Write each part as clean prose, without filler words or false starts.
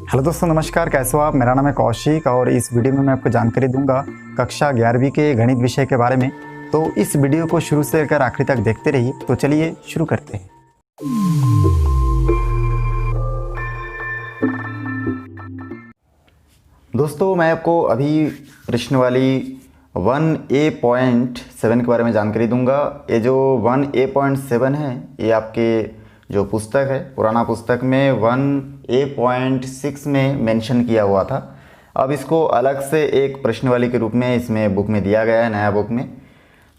Hello दोस्तों, नमस्कार। कैसे हो आप? मेरा नाम है कौशिक और इस वीडियो में मैं आपको जानकारी दूंगा कक्षा 11वीं के गणित विषय के बारे में। तो इस वीडियो को शुरू से लेकर आखिरी तक देखते रहिए। तो चलिए शुरू करते हैं। दोस्तों, मैं आपको अभी प्रश्नवाली 1A.7 के बारे में जानकारी दूंगा। ये जो 1A.7 है, ये आपके जो पुस्तक है, पुराना पुस्तक में 1A.6 में मेंशन किया हुआ था। अब इसको अलग से एक प्रश्नवाली के रूप में इसमें बुक में दिया गया है, नया बुक में।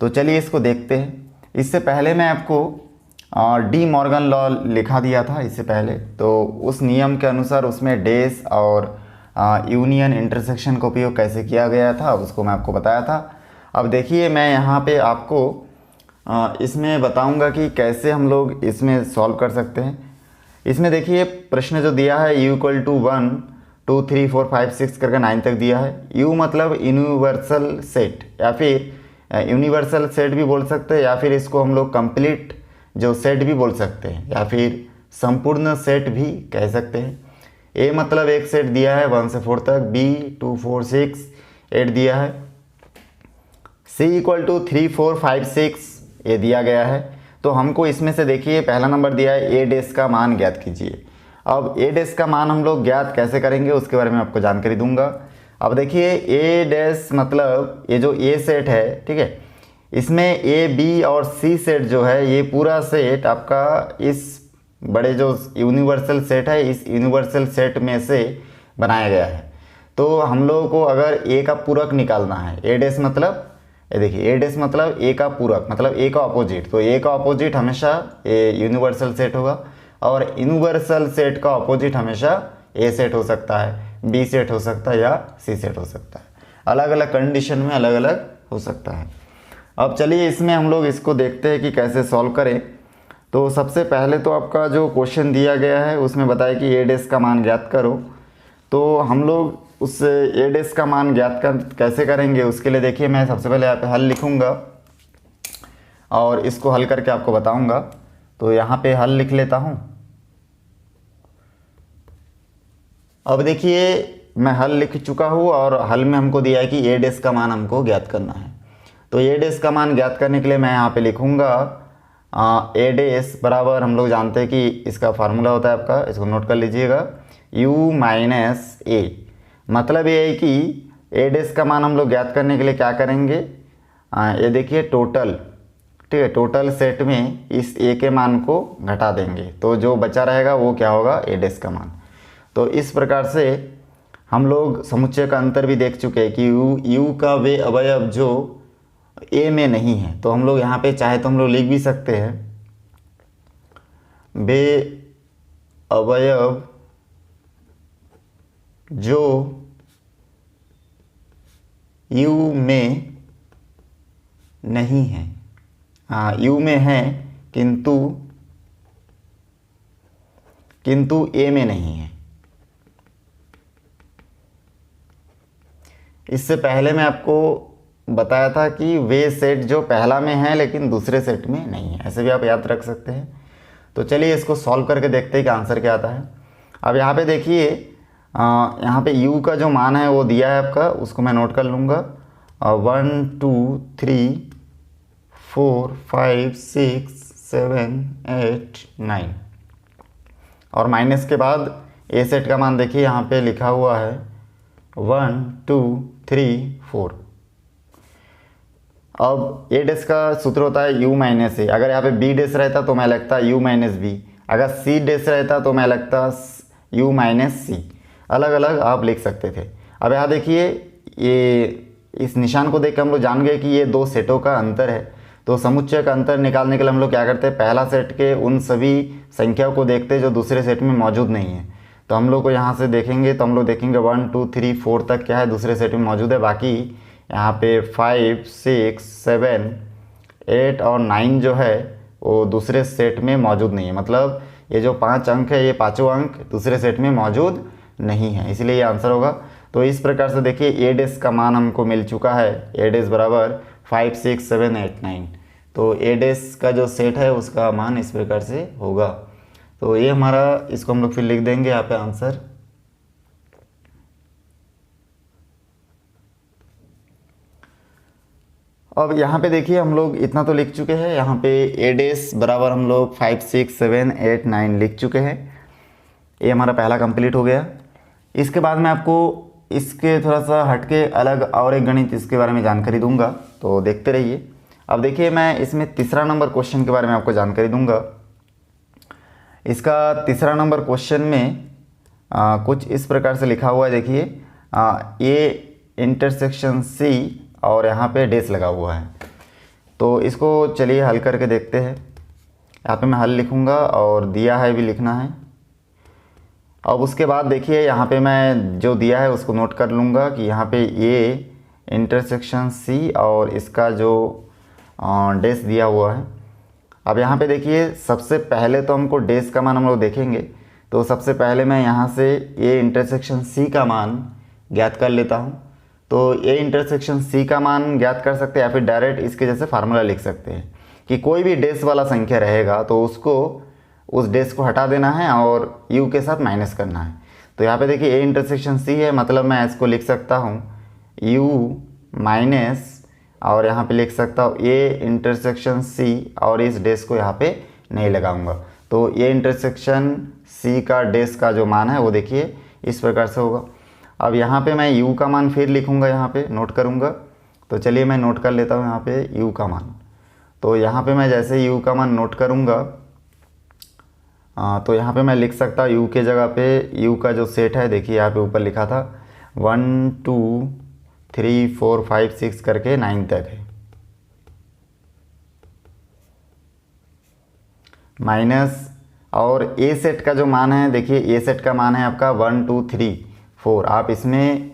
तो चलिए इसको देखते हैं। इससे पहले मैं आपको डी मॉर्गन लॉ लिखा दिया था इससे पहले। तो उस नियम के अनुसार उसमें डेस और यूनियन इंटरसेक्शन का उपयोग कैसे किया गया था, उसको मैं आपको बताया था। अब देखिए, मैं यहाँ पे आपको इसमें बताऊंगा कि कैसे हम लोग इसमें सॉल्व कर सकते हैं। इसमें देखिए, प्रश्न जो दिया है u = 1 2 3 4 5 6 करके 9 तक दिया है। u मतलब यूनिवर्सल सेट, या फिर यूनिवर्सल सेट भी बोल सकते हैं, या फिर इसको हम लोग कंप्लीट जो सेट भी बोल सकते हैं, या फिर संपूर्ण सेट भी कह सकते हैं। a मतलब एक सेट दिया है 1 से 4 तक, b 2 4 6 8 दिया है, c = 3 4 5 6 ये दिया गया है। तो हमको इसमें से देखिए, पहला नंबर दिया है a डैश का मान ज्ञात कीजिए। अब a डैश का मान हम लोग ज्ञात कैसे करेंगे उसके बारे में आपको जानकारी दूंगा। अब देखिए, a डैश मतलब ये जो a सेट है, ठीक है, इसमें a b और c सेट जो है, ये पूरा सेट आपका इस बड़े जो यूनिवर्सल सेट है, इस यूनिवर्सल सेट में से बनाया गया है। तो हम लोगों को अगर a का पूरक निकालना है, a डैश मतलब ये देखिए, ए डैश मतलब ए का पूरक, मतलब ए का ऑपोजिट। तो ए का ऑपोजिट हमेशा ए यूनिवर्सल सेट होगा, और यूनिवर्सल सेट का ऑपोजिट हमेशा ए सेट हो सकता है, बी सेट हो सकता है, या सी सेट हो सकता है। अलग अलग कंडीशन में अलग अलग हो सकता है। अब चलिए इसमें हम लोग इसको देखते हैं कि कैसे सॉल्व करें। तो सबसे पहले तो आपका जो क्वेश्चन दिया गया है उसमें बताया कि ए डैश का मान ज्ञात करो। तो हम लोग उस ए डैश का मान ज्ञात कैसे करेंगे उसके लिए देखिए, मैं सबसे पहले यहाँ पे हल लिखूंगा और इसको हल करके आपको बताऊंगा। तो यहाँ पे हल लिख लेता हूँ। अब देखिए, मैं हल लिख चुका हूँ और हल में हमको दिया है कि ए डैश का मान हमको ज्ञात करना है। तो ए डैश का मान ज्ञात करने के लिए मैं यहाँ पे लिखूंगा ए डैश बराबर, हम लोग जानते हैं कि इसका फार्मूला होता है आपका, इसको नोट कर लीजिएगा, u - a। मतलब ये है कि ए डैश का मान हम लोग ज्ञात करने के लिए क्या करेंगे, ये देखिए टोटल, ठीक है, टोटल सेट में इस ए के मान को घटा देंगे, तो जो बचा रहेगा वो क्या होगा, ए डैश का मान। तो इस प्रकार से हम लोग समुच्चय का अंतर भी देख चुके हैं कि यू का वे अवयव जो ए में नहीं है, तो हम लोग यहाँ पे चाहे तो हम लोग लिख भी सकते हैं, वे अवयव जो u में नहीं है, हाँ u में है किंतु a में नहीं है। इससे पहले मैं आपको बताया था कि वे सेट जो पहला में है लेकिन दूसरे सेट में नहीं है, ऐसे भी आप याद रख सकते हैं। तो चलिए इसको सॉल्व करके देखते हैं कि आंसर क्या आता है। अब यहाँ पे देखिए, यहाँ पे u का जो मान है वो दिया है आपका, उसको मैं नोट कर लूँगा, 1 2 3 4 5 6 7 8 9, और माइनस के बाद ए सेट का मान देखिए यहाँ पे लिखा हुआ है 1 2 3 4। अब ए डैश का सूत्र होता है u - a। अगर यहाँ पे b डैश रहता तो मैं लगता u - b, अगर c डैश रहता तो मैं लगता u - c। अलग अलग आप लिख सकते थे। अब यहाँ देखिए, ये इस निशान को देख के हम लोग जान गए कि ये दो सेटों का अंतर है। तो समुच्चय का अंतर निकालने के लिए हम लोग क्या करते हैं, पहला सेट के उन सभी संख्याओं को देखते हैं जो दूसरे सेट में मौजूद नहीं है। तो हम लोग को यहाँ से देखेंगे तो हम लोग देखेंगे 1 2 3 4 तक क्या है, दूसरे सेट में मौजूद है। बाकी यहाँ पे 5 6 7 8 और 9 जो है वो दूसरे सेट में मौजूद नहीं है। मतलब ये जो 5 अंक है, ये पाँचों अंक दूसरे सेट में मौजूद नहीं है, इसलिए ये आंसर होगा। तो इस प्रकार से देखिए, ए डैश का मान हमको मिल चुका है, ए डैश बराबर 5 6 7 8 9। तो ए डैश का जो सेट है उसका मान इस प्रकार से होगा। तो ये हमारा, इसको हम लोग फिर लिख देंगे यहाँ पे आंसर। अब यहाँ पे देखिए हम लोग इतना तो लिख चुके हैं, यहाँ पे ए डेस बराबर हम लोग 5 6 7 8 9 लिख चुके हैं। ये हमारा पहला कंप्लीट हो गया। इसके बाद मैं आपको इसके थोड़ा सा हटके अलग और एक गणित इसके बारे में जानकारी दूंगा, तो देखते रहिए। अब देखिए मैं इसमें तीसरा नंबर क्वेश्चन के बारे में आपको जानकारी दूंगा। इसका तीसरा नंबर क्वेश्चन में कुछ इस प्रकार से लिखा हुआ है, देखिए ए इंटरसेक्शन सी और यहाँ पे डेस लगा हुआ है। तो इसको चलिए हल करके देखते हैं। यहाँ पे मैं हल लिखूँगा और दिया है भी लिखना है। अब उसके बाद देखिए यहाँ पे मैं जो दिया है उसको नोट कर लूँगा कि यहाँ पे ए इंटरसेक्शन सी और इसका जो डेस दिया हुआ है। अब यहाँ पे देखिए सबसे पहले तो हमको डेस का मान हम लोग देखेंगे, तो सबसे पहले मैं यहाँ से ए इंटरसेक्शन सी का मान ज्ञात कर लेता हूँ। तो ए इंटरसेक्शन सी का मान ज्ञात कर सकते हैं या फिर डायरेक्ट इसके जैसे फार्मूला लिख सकते हैं कि कोई भी डेस वाला संख्या रहेगा तो उसको उस डेस को हटा देना है और यू के साथ माइनस करना है। तो यहाँ पे देखिए ए इंटरसेक्शन सी है, मतलब मैं इसको लिख सकता हूँ यू माइनस और यहाँ पे लिख सकता हूँ ए इंटरसेक्शन सी और इस डेस को यहाँ पे नहीं लगाऊंगा। तो ए इंटरसेक्शन सी का डेस का जो मान है वो देखिए इस प्रकार से होगा। अब यहाँ पे मैं u का मान फिर लिखूँगा, यहाँ पे नोट करूँगा। तो चलिए मैं नोट कर लेता हूँ यहाँ पे u का मान। तो यहाँ पे मैं जैसे u का मान नोट करूँगा तो यहाँ पे मैं लिख सकता हूँ u के जगह पे u का जो सेट है, देखिए यहाँ पे ऊपर लिखा था 1 2 3 4 5 6 करके 9 तक है, माइनस और ए सेट का जो मान है, देखिए ए सेट का मान है आपका 1 2 3 4। आप इसमें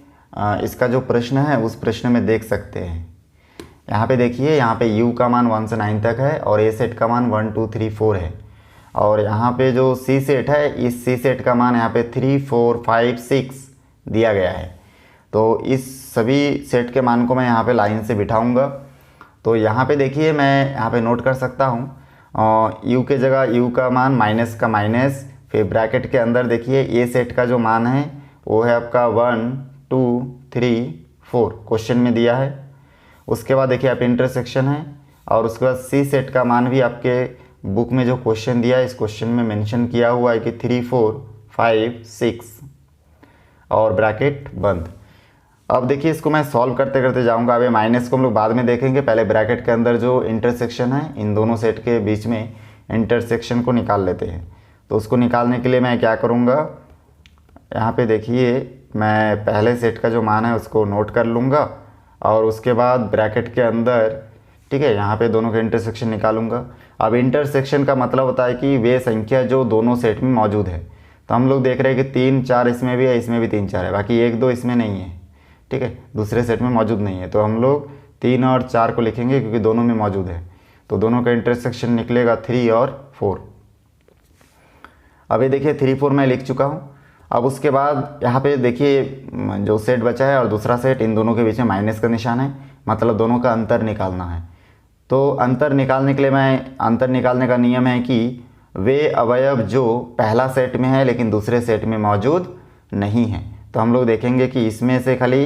इसका जो प्रश्न है उस प्रश्न में देख सकते हैं। यहाँ पे देखिए यहाँ पे u का मान 1 से 9 तक है और ए सेट का मान 1 2 3 4 है। और यहाँ पे जो सी सेट है, इस सी सेट का मान यहाँ पे 3 4 5 6 दिया गया है। तो इस सभी सेट के मान को मैं यहाँ पे लाइन से बिठाऊंगा। तो यहाँ पे देखिए मैं यहाँ पे नोट कर सकता हूँ u के जगह u का मान माइनस का माइनस, फिर ब्रैकेट के अंदर देखिए ए सेट का जो मान है वो है आपका 1 2 3 4 क्वेश्चन में दिया है। उसके बाद देखिए आप इंटरसेक्शन है और उसके बाद सी सेट का मान भी आपके बुक में जो क्वेश्चन दिया है इस क्वेश्चन में मेंशन किया हुआ है कि 3 4 5 6 और ब्रैकेट बंद। अब देखिए इसको मैं सॉल्व करते करते जाऊंगा। अब ये माइनस को हम लोग बाद में देखेंगे, पहले ब्रैकेट के अंदर जो इंटरसेक्शन है इन दोनों सेट के बीच में इंटरसेक्शन को निकाल लेते हैं। तो उसको निकालने के लिए मैं क्या करूँगा, यहाँ पे देखिए मैं पहले सेट का जो मान है उसको नोट कर लूँगा और उसके बाद ब्रैकेट के अंदर, ठीक है, यहाँ पे दोनों का इंटरसेक्शन निकालूंगा। अब इंटरसेक्शन का मतलब होता है कि वे संख्या जो दोनों सेट में मौजूद है। तो हम लोग देख रहे हैं कि 3 4 इसमें भी है, इसमें भी 3 4 है, बाकी 1 2 इसमें नहीं है, ठीक है, दूसरे सेट में मौजूद नहीं है। तो हम लोग 3 और 4 को लिखेंगे क्योंकि दोनों में मौजूद है। तो दोनों का इंटरसेक्शन निकलेगा 3 और 4। अब ये देखिए 3 4 मैं लिख चुका हूँ। अब उसके बाद यहाँ पे देखिए जो सेट बचा है और दूसरा सेट, इन दोनों के बीच में माइनस का निशान है, मतलब दोनों का अंतर निकालना है। तो अंतर निकालने के लिए अंतर निकालने का नियम है कि वे अवयव जो पहला सेट में है लेकिन दूसरे सेट में मौजूद नहीं है। तो हम लोग देखेंगे कि इसमें से खाली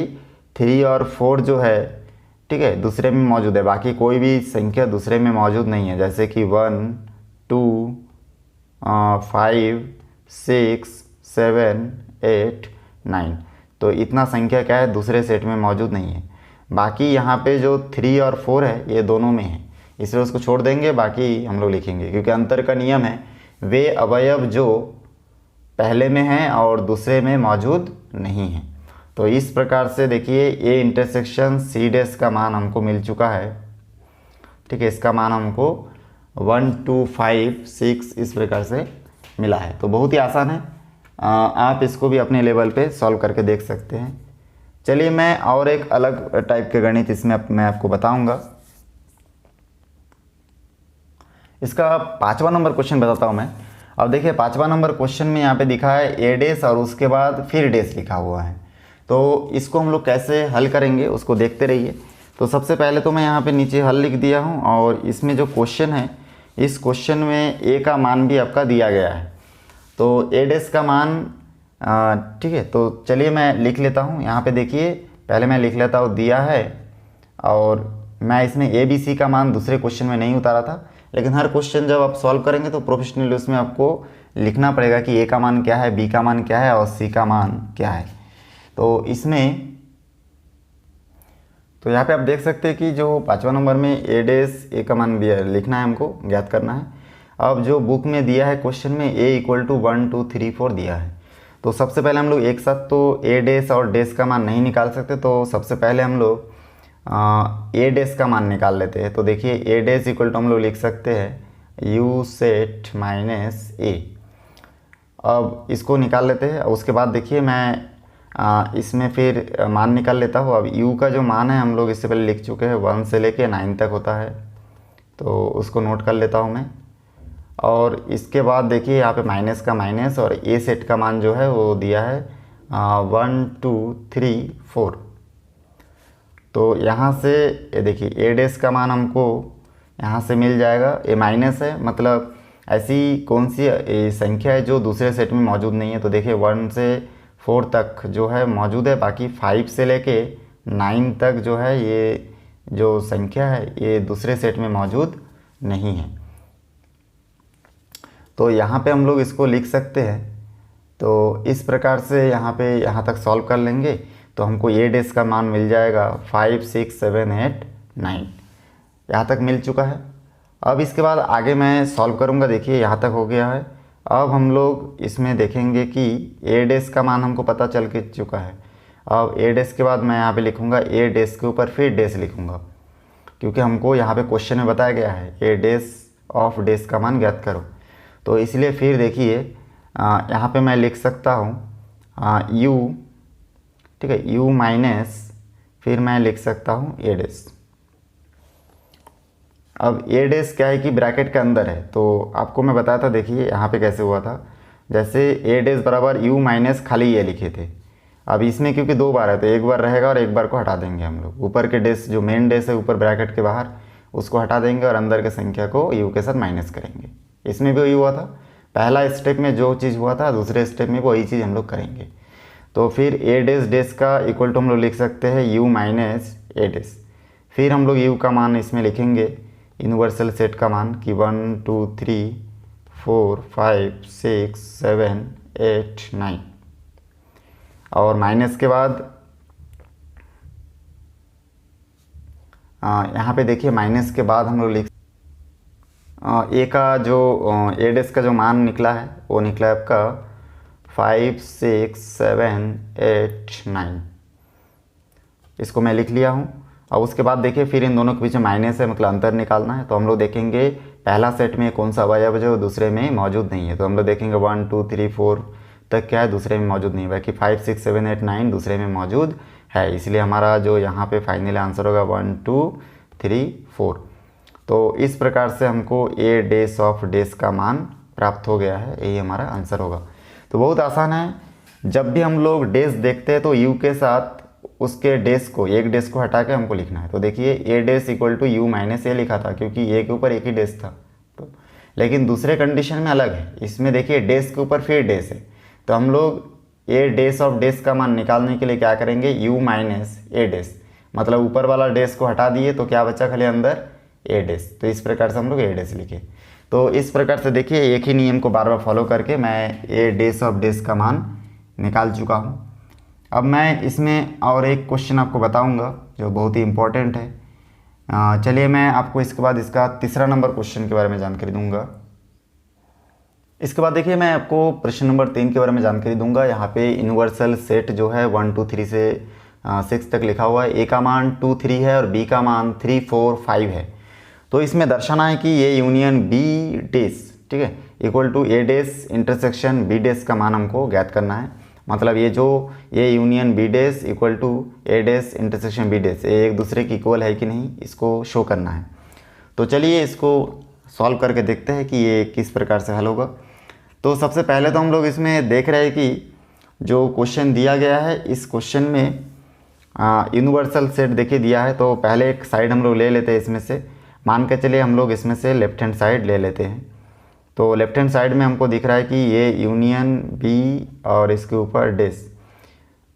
3 और 4 जो है, ठीक है, दूसरे में मौजूद है, बाकी कोई भी संख्या दूसरे में मौजूद नहीं है, जैसे कि 1 2 5 6 7 8 9। तो इतना संख्या क्या है दूसरे सेट में मौजूद नहीं है। बाकी यहाँ पे जो 3 और 4 है ये दोनों में है, इसलिए उसको छोड़ देंगे, बाकी हम लोग लिखेंगे क्योंकि अंतर का नियम है वे अवयव जो पहले में हैं और दूसरे में मौजूद नहीं है। तो इस प्रकार से देखिए ए इंटरसेक्शन सी डेस का मान हमको मिल चुका है, ठीक है, इसका मान हमको 1 2 5 6 इस प्रकार से मिला है। तो बहुत ही आसान है, आप इसको भी अपने लेवल पे सॉल्व करके देख सकते हैं। चलिए मैं और एक अलग टाइप के गणित इसमें मैं आपको बताऊंगा। इसका 5वां नंबर क्वेश्चन बताता हूं मैं। अब देखिए 5वां नंबर क्वेश्चन में यहाँ पे दिखा है ए डेस और उसके बाद फिर डेस लिखा हुआ है। तो इसको हम लोग कैसे हल करेंगे उसको देखते रहिए। तो सबसे पहले तो मैं यहाँ पे नीचे हल लिख दिया हूँ और इसमें जो क्वेश्चन है इस क्वेश्चन में ए का मान भी आपका दिया गया है। तो ए डेस का मान, ठीक है, तो चलिए मैं लिख लेता हूँ। यहाँ पे देखिए पहले मैं लिख लेता हूँ दिया है और मैं इसमें ए बी सी का मान दूसरे क्वेश्चन में नहीं उतारा था, लेकिन हर क्वेश्चन जब आप सॉल्व करेंगे तो प्रोफेशनली उसमें आपको लिखना पड़ेगा कि ए का मान क्या है, बी का मान क्या है और सी का मान क्या है। तो इसमें तो यहाँ पे आप देख सकते हैं कि जो 5वां नंबर में ए का मान दिया है, लिखना है हमको, ज्ञात करना है। अब जो बुक में दिया है क्वेश्चन में ए इक्वल टू 1 2 3 4 दिया है, तो सबसे पहले हम लोग एक साथ तो ए डेस और डेस का मान नहीं निकाल सकते, तो सबसे पहले हम लोग ए डेस का मान निकाल लेते हैं। तो देखिए ए डेस इक्वल टू हम लोग लिख सकते हैं यू सेट माइनस ए। अब इसको निकाल लेते हैं। उसके बाद देखिए मैं इसमें फिर मान निकाल लेता हूँ। अब u का जो मान है हम लोग इससे पहले लिख चुके हैं, 1 से लेके 9 तक होता है, तो उसको नोट कर लेता हूँ मैं। और इसके बाद देखिए यहाँ पे माइनस का माइनस और ए सेट का मान जो है वो दिया है 1 2 3 4। तो यहाँ से ये देखिए ए डेस का मान हमको यहाँ से मिल जाएगा, ए माइनस है, मतलब ऐसी कौन सी संख्या है जो दूसरे सेट में मौजूद नहीं है। तो देखिए 1 से 4 तक जो है मौजूद है, बाकी 5 से लेके 9 तक जो है ये जो संख्या है ये दूसरे सेट में मौजूद नहीं है। तो यहाँ पे हम लोग इसको लिख सकते हैं। तो इस प्रकार से यहाँ तक सॉल्व कर लेंगे तो हमको ए डेस का मान मिल जाएगा 5 6 7 8 9, यहाँ तक मिल चुका है। अब इसके बाद आगे मैं सॉल्व करूँगा। देखिए यहाँ तक हो गया है। अब हम लोग इसमें देखेंगे कि ए डेस का मान हमको पता चल के चुका है। अब ए डेस के बाद मैं यहाँ पे लिखूँगा ए डेस के ऊपर फिर डेस लिखूँगा, क्योंकि हमको यहाँ पे क्वेश्चन में बताया गया है ए डेस ऑफ डेस का मान ज्ञात करो। तो इसलिए फिर देखिए यहाँ पे मैं लिख सकता हूँ यू, ठीक है, यू माइनस फिर मैं लिख सकता हूँ ए डेस। अब ए डेस क्या है कि ब्रैकेट के अंदर है, तो आपको मैं बताया था, देखिए यहाँ पे कैसे हुआ था। जैसे ए डेस बराबर यू माइनस खाली ये लिखे थे। अब इसमें क्योंकि 2 बार है तो एक बार रहेगा और एक बार को हटा देंगे हम लोग। ऊपर के डेस जो मेन डेस है ऊपर ब्रैकेट के बाहर उसको हटा देंगे और अंदर के संख्या को यू के साथ माइनस करेंगे। इसमें भी वही हुआ था, पहला स्टेप में जो चीज़ हुआ था दूसरे स्टेप में वही चीज़ हम लोग करेंगे। तो फिर ए डेस का इक्वल टू हम लोग लिख सकते हैं यू माइनस ए डेस। फिर हम लोग यू का मान इसमें लिखेंगे यूनिवर्सल सेट का मान कि 1 2 3 4 5 6 7 8 9, और माइनस के बाद यहाँ पे देखिए माइनस के बाद हम लोग लिख ए का जो ए डेस का जो मान निकला है वो निकला है आपका 5 6 7 8 9। इसको मैं लिख लिया हूँ। अब उसके बाद देखिए फिर इन दोनों के बीच में माइनस है, मतलब अंतर निकालना है। तो हम लोग देखेंगे पहला सेट में कौन सा अवयव जो दूसरे में मौजूद नहीं है। तो हम लोग देखेंगे 1 2 3 4 तक क्या है दूसरे में मौजूद नहीं है, बाकी 5 6 7 8 9 दूसरे में मौजूद है। इसलिए हमारा जो यहाँ पे फाइनल आंसर होगा 1 2 3 4। तो इस प्रकार से हमको ए डेस ऑफ डेस का मान प्राप्त हो गया है, यही हमारा आंसर होगा। तो बहुत आसान है, जब भी हम लोग डेस देखते हैं तो यू के साथ उसके डेस को, एक डेस को हटा के हमको लिखना है। तो देखिए ए डेस equal to u minus A लिखा था क्योंकि ए के ऊपर एक ही डेस था। तो लेकिन दूसरे कंडीशन में अलग है, इसमें देखिए डेस के ऊपर फिर डेस है। तो हम लोग ए डेस ऑफ डेस का मान निकालने के लिए क्या करेंगे, यू माइनस ए डेस, मतलब ऊपर वाला डेस को हटा दिए तो क्या बचा खाली अंदर ए डेस। तो इस प्रकार से हम लोग ए डेस लिखे। तो इस प्रकार से देखिए एक ही नियम को बार बार फॉलो करके मैं ए डेस ऑफ डेस का मान निकाल चुका हूँ। अब मैं इसमें और एक क्वेश्चन आपको बताऊंगा जो बहुत ही इम्पोर्टेंट है। चलिए मैं आपको इसके बाद इसका तीसरा नंबर क्वेश्चन के बारे में जानकारी दूंगा। इसके बाद देखिए मैं आपको प्रश्न नंबर 3 के बारे में जानकारी दूंगा। यहाँ पे यूनिवर्सल सेट जो है 1 2 3 से 6 तक लिखा हुआ है। ए का मान 2 3 है और बी का मान 3 4 5 है। तो इसमें दर्शाना है कि ये यूनियन बी डेस, ठीक है, equal to A dash intersection B dash का मान हमको ज्ञात करना है। मतलब ये जो A union B dash equal to A dash intersection B dash, ये एक दूसरे की इक्वल है कि नहीं, इसको शो करना है। तो चलिए इसको सॉल्व करके देखते हैं कि ये किस प्रकार से हल होगा। तो सबसे पहले तो हम लोग इसमें देख रहे हैं कि जो क्वेश्चन दिया गया है इस क्वेश्चन में यूनिवर्सल सेट देखिए दिया है। तो पहले एक साइड हम लोग ले लेते हैं, इसमें से मान के चलिए हम लोग इसमें से लेफ्ट हैंड साइड ले लेते हैं। तो लेफ्ट हैंड साइड में हमको दिख रहा है कि ये यूनियन बी और इसके ऊपर डेस।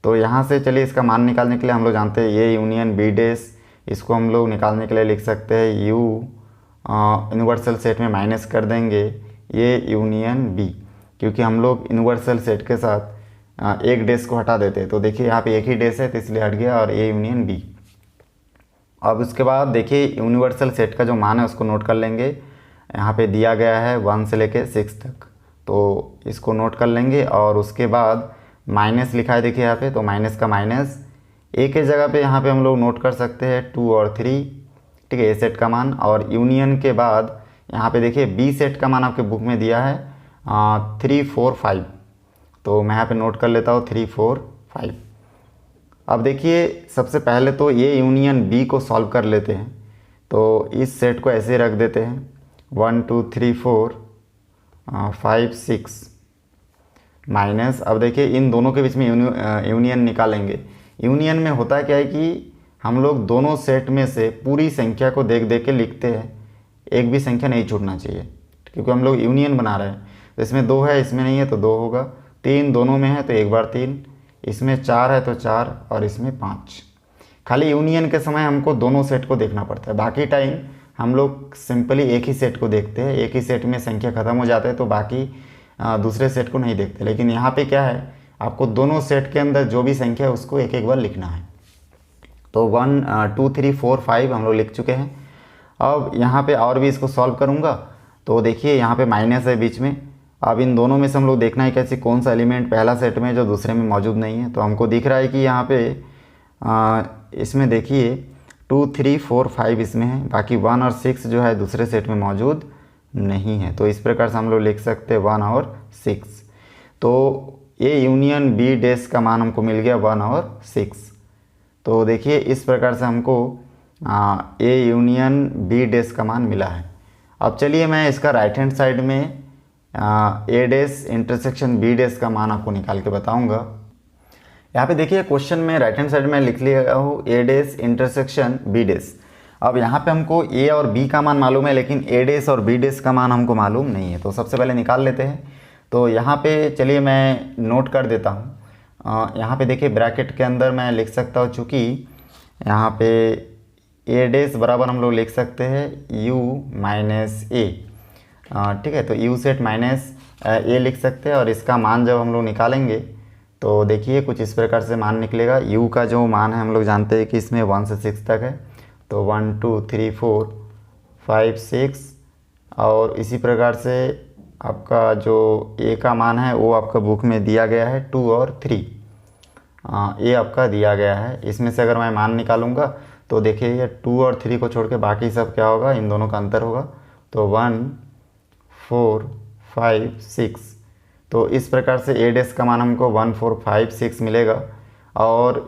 तो यहाँ से चलिए इसका मान निकालने के लिए हम लोग जानते हैं ये यूनियन बी डेस इसको हम लोग निकालने के लिए लिख सकते हैं यू यूनिवर्सल सेट में माइनस कर देंगे ए यूनियन बी, क्योंकि हम लोग यूनिवर्सल सेट के साथ एक डेस को हटा देते हैं। तो देखिए यहाँ पे एक ही डेस है तो इसलिए हट गया, और ए यूनियन बी। अब उसके बाद देखिए यूनिवर्सल सेट का जो मान है उसको नोट कर लेंगे। यहाँ पे दिया गया है 1 से लेके 6 तक, तो इसको नोट कर लेंगे। और उसके बाद माइनस लिखा है देखिए यहाँ पे, तो माइनस का माइनस ए के जगह पे यहाँ पे हम लोग नोट कर सकते हैं 2 और 3, ठीक है, ए सेट का मान। और यूनियन के बाद यहाँ पे देखिए बी सेट का मान आपके बुक में दिया है 3 4 5, तो मैं यहाँ पे नोट कर लेता हूँ 3 4 5। अब देखिए सबसे पहले तो ये यूनियन बी को सॉल्व कर लेते हैं, तो इस सेट को ऐसे रख देते हैं 1 2 3 4 5 6 माइनस। अब देखिए इन दोनों के बीच में यूनियन निकालेंगे। यूनियन में होता क्या है कि हम लोग दोनों सेट में से पूरी संख्या को देख देख के लिखते हैं, एक भी संख्या नहीं छूटना चाहिए, क्योंकि हम लोग यूनियन बना रहे हैं। तो इसमें 2 है, इसमें नहीं है तो 2 होगा, 3 दोनों में है तो एक बार 3, इसमें 4 है तो 4, और इसमें 5। खाली यूनियन के समय हमको दोनों सेट को देखना पड़ता है, बाकी टाइम हम लोग सिंपली एक ही सेट को देखते हैं। एक ही सेट में संख्या खत्म हो जाता है तो बाकी दूसरे सेट को नहीं देखते। लेकिन यहाँ पे क्या है, आपको दोनों सेट के अंदर जो भी संख्या है उसको एक एक बार लिखना है। तो 1 2 3 4 5 हम लोग लिख चुके हैं। अब यहाँ पे और भी इसको सॉल्व करूँगा, तो देखिए यहाँ पे माइनस है बीच में। अब इन दोनों में से हम लोग देखना है कैसे कौन सा एलिमेंट पहला सेट में जो दूसरे में मौजूद नहीं है। तो हमको दिख रहा है कि यहाँ पे इसमें देखिए 2 3 4 5 इसमें है, बाकी 1 और 6 जो है दूसरे सेट में मौजूद नहीं है। तो इस प्रकार से हम लोग लिख सकते हैं 1 और 6। तो ए यूनियन बी डैश का मान हमको मिल गया 1 और 6। तो देखिए इस प्रकार से हमको ए यूनियन बी डैश का मान मिला है। अब चलिए मैं इसका राइट हैंड साइड में ए डैश इंटरसेक्शन बी डैश का मान आपको निकाल के बताऊंगा। यहाँ पे देखिए क्वेश्चन में राइट हैंड साइड में लिख लिया हूँ ए डैश इंटरसेक्शन बी डैश। अब यहाँ पे हमको ए और बी का मान मालूम है, लेकिन ए डैश और बी डैश का मान हमको मालूम नहीं है। तो सबसे पहले निकाल लेते हैं। तो यहाँ पे चलिए मैं नोट कर देता हूँ। यहाँ पे देखिए ब्रैकेट के अंदर मैं लिख सकता हूँ, चूँकि यहाँ पे ए डैश बराबर हम लोग लिख सकते हैं यू माइनस ए, ठीक है। तो यू सेट माइनस ए लिख सकते हैं, और इसका मान जब हम लोग निकालेंगे तो देखिए कुछ इस प्रकार से मान निकलेगा। यू का जो मान है हम लोग जानते हैं कि इसमें 1 से 6 तक है, तो 1 2 3 4 5 6, और इसी प्रकार से आपका जो ए का मान है वो आपका बुक में दिया गया है 2 और 3, ए आपका दिया गया है। इसमें से अगर मैं मान निकालूंगा तो देखिए ये 2 और 3 को छोड़ के बाकी सब क्या होगा, इन दोनों का अंतर होगा। तो 1 4 5 6, तो इस प्रकार से ए डैश का मान हमको 1 4 5 6 मिलेगा। और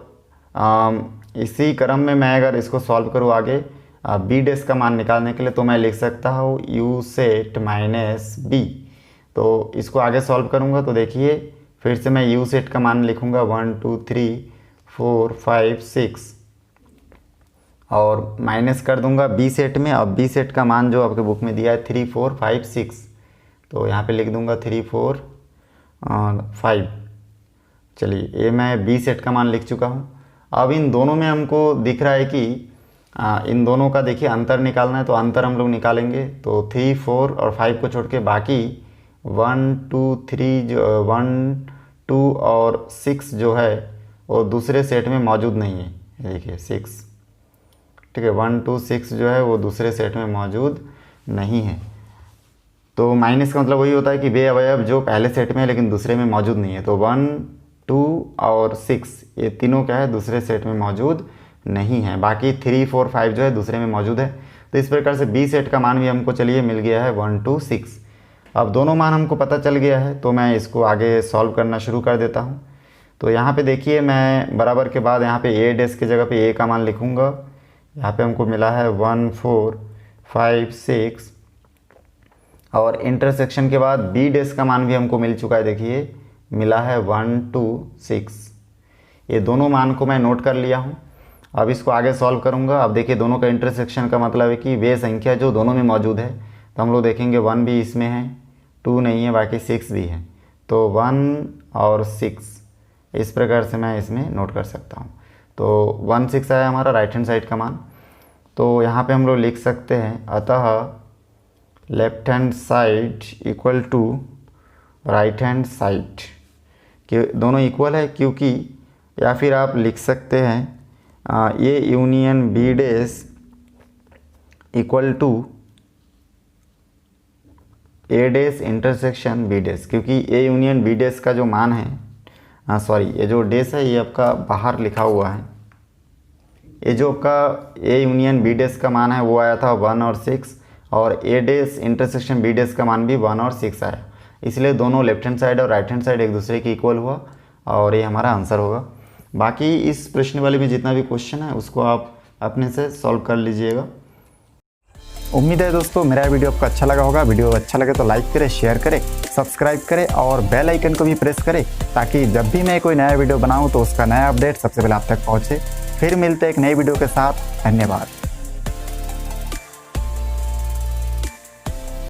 इसी क्रम में मैं अगर इसको सॉल्व करूँ आगे बी डैश का मान निकालने के लिए, तो मैं लिख सकता हूँ यू सेट माइनस बी। तो इसको आगे सॉल्व करूँगा तो देखिए फिर से मैं यू सेट का मान लिखूँगा 1 2 3 4 5 6, और माइनस कर दूंगा बी सेट में। अब बी सेट का मान जो आपके बुक में दिया है 3 4 5 6, तो यहाँ पे लिख दूंगा 3 4 5। चलिए ये मैं बी सेट का मान लिख चुका हूँ। अब इन दोनों में हमको दिख रहा है कि इन दोनों का देखिए अंतर निकालना है, तो अंतर हम लोग निकालेंगे। तो 3 4 और 5 को छोड़ के बाकी 1 2 3 जो 1 2 और 6 जो है वो दूसरे सेट में मौजूद नहीं है। ये देखिए 6, ठीक है, 1 2 6 जो है वो दूसरे सेट में मौजूद नहीं है। तो माइनस का मतलब वही होता है कि वे अवयव जो पहले सेट में है लेकिन दूसरे में मौजूद नहीं है। तो 1 2 और 6 ये तीनों क्या है, दूसरे सेट में मौजूद नहीं है। बाकी 3 4 5 जो है दूसरे में मौजूद है। तो इस प्रकार से बी सेट का मान भी हमको चलिए मिल गया है 1 2 6। अब दोनों मान हमको पता चल गया है, तो मैं इसको आगे सॉल्व करना शुरू कर देता हूँ। तो यहाँ पे देखिए मैं बराबर के बाद यहाँ पे ए डैश की जगह पे ए का मान लिखूँगा। यहाँ पे हमको मिला है 1 4 5 6, और इंटरसेक्शन के बाद बी डैश का मान भी हमको मिल चुका है। देखिए मिला है 1 2 6। ये दोनों मान को मैं नोट कर लिया हूँ। अब इसको आगे सॉल्व करूँगा। अब देखिए दोनों का इंटरसेक्शन का मतलब है कि वे संख्या जो दोनों में मौजूद है, तो हम लोग देखेंगे 1 भी इसमें है, 2 नहीं है, बाकी 6 भी है। तो 1 और 6 इस प्रकार से मैं इसमें नोट कर सकता हूँ। तो 1 6 आया हमारा राइट हैंड साइड का मान। तो यहाँ पे हम लोग लिख सकते हैं अतः left hand side equal to right hand side, कि दोनों इक्वल है क्योंकि, या फिर आप लिख सकते हैं A union B dash equal to A dash intersection B dash, क्योंकि ए यूनियन बी डैश का जो मान है, सॉरी ये जो डैश है ये आपका बाहर लिखा हुआ है, ये जो आपका ए यूनियन बी डैश का मान है वो आया था 1 और 6, और ए डैश इंटरसेक्शन बी डैश का मान भी 1 और 6 आया, इसलिए दोनों लेफ्ट हैंड साइड और राइट हैंड साइड एक दूसरे के इक्वल हुआ और ये हमारा आंसर होगा। बाकी इस प्रश्न वाले में जितना भी क्वेश्चन है उसको आप अपने से सॉल्व कर लीजिएगा। उम्मीद है दोस्तों मेरा वीडियो आपको अच्छा लगा होगा। वीडियो अच्छा लगे तो लाइक करें, शेयर करें, सब्सक्राइब करें और बेल आइकन को भी प्रेस करें, ताकि जब भी मैं कोई नया वीडियो बनाऊं तो उसका नया अपडेट सबसे पहले आप तक पहुंचे। फिर मिलते हैं एक नई वीडियो के साथ। धन्यवाद।